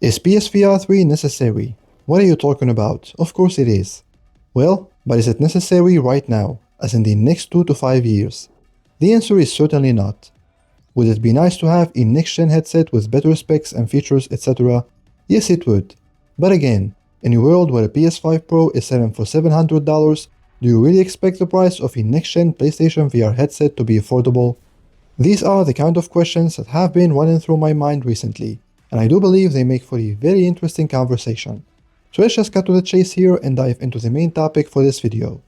Is PSVR 3 necessary? What are you talking about? Of course it is. Well, but is it necessary right now, as in the next 2 to 5 years? The answer is certainly not. Would it be nice to have a next-gen headset with better specs and features, etc.? Yes, it would. But again, in a world where a PS5 Pro is selling for $700, do you really expect the price of a next-gen PlayStation VR headset to be affordable? These are the kind of questions that have been running through my mind recently, and I do believe they make for a very interesting conversation. So let's just cut to the chase here and dive into the main topic for this video.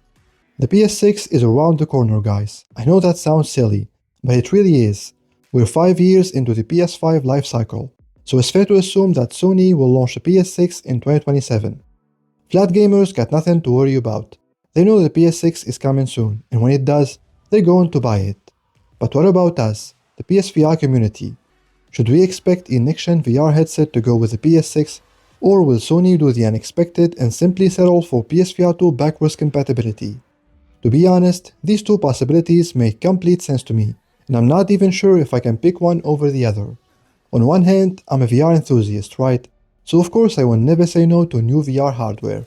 The PS6 is around the corner, guys. I know that sounds silly, but it really is. We're 5 years into the PS5 lifecycle, so it's fair to assume that Sony will launch the PS6 in 2027. Flat gamers got nothing to worry about. They know the PS6 is coming soon, and when it does, they're going to buy it. But what about us, the PSVR community? Should we expect a next-gen VR headset to go with the PS6, or will Sony do the unexpected and simply settle for PSVR 2 backwards compatibility? To be honest, these two possibilities make complete sense to me, and I'm not even sure if I can pick one over the other. On one hand, I'm a VR enthusiast, right? So of course I will never say no to new VR hardware.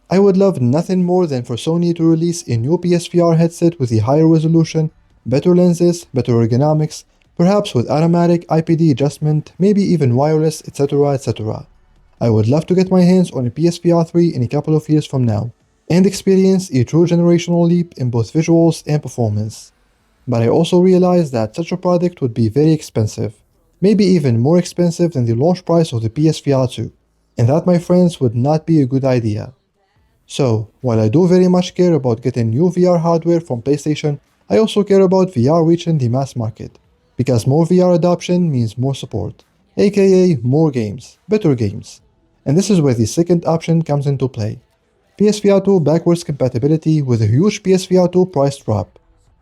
I would love nothing more than for Sony to release a new PSVR headset with a higher resolution, better lenses, better ergonomics, perhaps with automatic IPD adjustment, maybe even wireless, etc, etc. I would love to get my hands on a PSVR 3 in a couple of years from now, and experience a true generational leap in both visuals and performance. But I also realize that such a product would be very expensive, maybe even more expensive than the launch price of the PSVR 2, and that, my friends, would not be a good idea. So, while I do very much care about getting new VR hardware from PlayStation, I also care about VR reaching the mass market, because more VR adoption means more support, aka more games, better games. And this is where the second option comes into play. PSVR 2 backwards compatibility with a huge PSVR 2 price drop.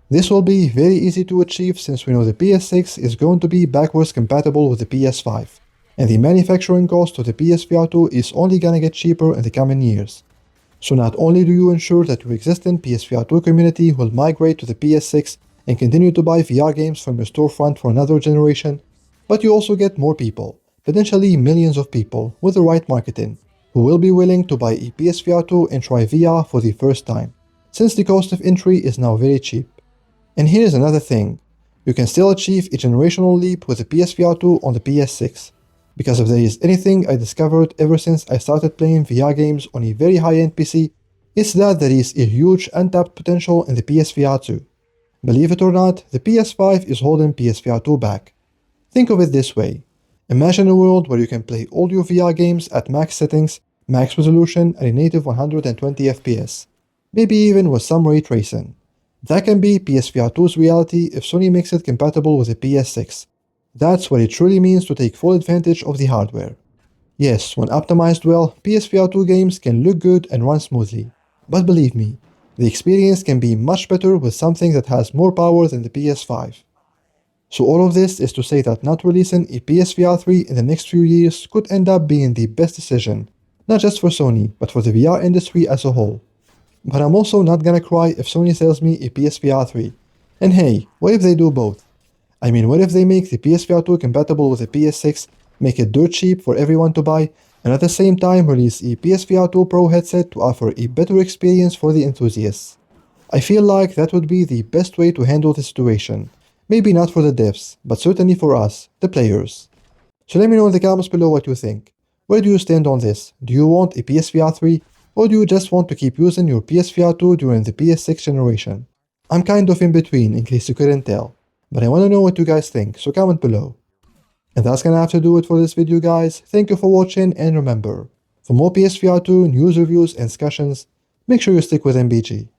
This will be very easy to achieve since we know the PS6 is going to be backwards compatible with the PS5, and the manufacturing cost of the PSVR 2 is only gonna get cheaper in the coming years. So not only do you ensure that your existing PSVR 2 community will migrate to the PS6 and continue to buy VR games from your storefront for another generation, but you also get more people, potentially millions of people, with the right marketing, who will be willing to buy a PSVR 2 and try VR for the first time, since the cost of entry is now very cheap. And here's another thing, you can still achieve a generational leap with the PSVR 2 on the PS6, because if there is anything I discovered ever since I started playing VR games on a very high-end PC, it's that there is a huge untapped potential in the PSVR 2. Believe it or not, the PS5 is holding PSVR 2 back. Think of it this way. Imagine a world where you can play all your VR games at max settings, max resolution, and a native 120 FPS, maybe even with some ray tracing. That can be PSVR 2's reality if Sony makes it compatible with the PS6. That's what it truly means to take full advantage of the hardware. Yes, when optimized well, PSVR 2 games can look good and run smoothly. But believe me, the experience can be much better with something that has more power than the PS5. So all of this is to say that not releasing a PSVR 3 in the next few years could end up being the best decision, not just for Sony, but for the VR industry as a whole. But I'm also not gonna cry if Sony sells me a PSVR 3. And hey, what if they do both? I mean, what if they make the PSVR 2 compatible with the PS6, make it dirt cheap for everyone to buy, and at the same time release a PSVR 2 Pro headset to offer a better experience for the enthusiasts? I feel like that would be the best way to handle the situation. Maybe not for the devs, but certainly for us, the players. So let me know in the comments below what you think. Where do you stand on this? Do you want a PSVR 3? Or do you just want to keep using your PSVR 2 during the PS6 generation? I'm kind of in between, in case you couldn't tell. But I want to know what you guys think, so comment below. And that's gonna have to do it for this video, guys. Thank you for watching, and remember, for more PSVR 2 news, reviews, and discussions, make sure you stick with MBG.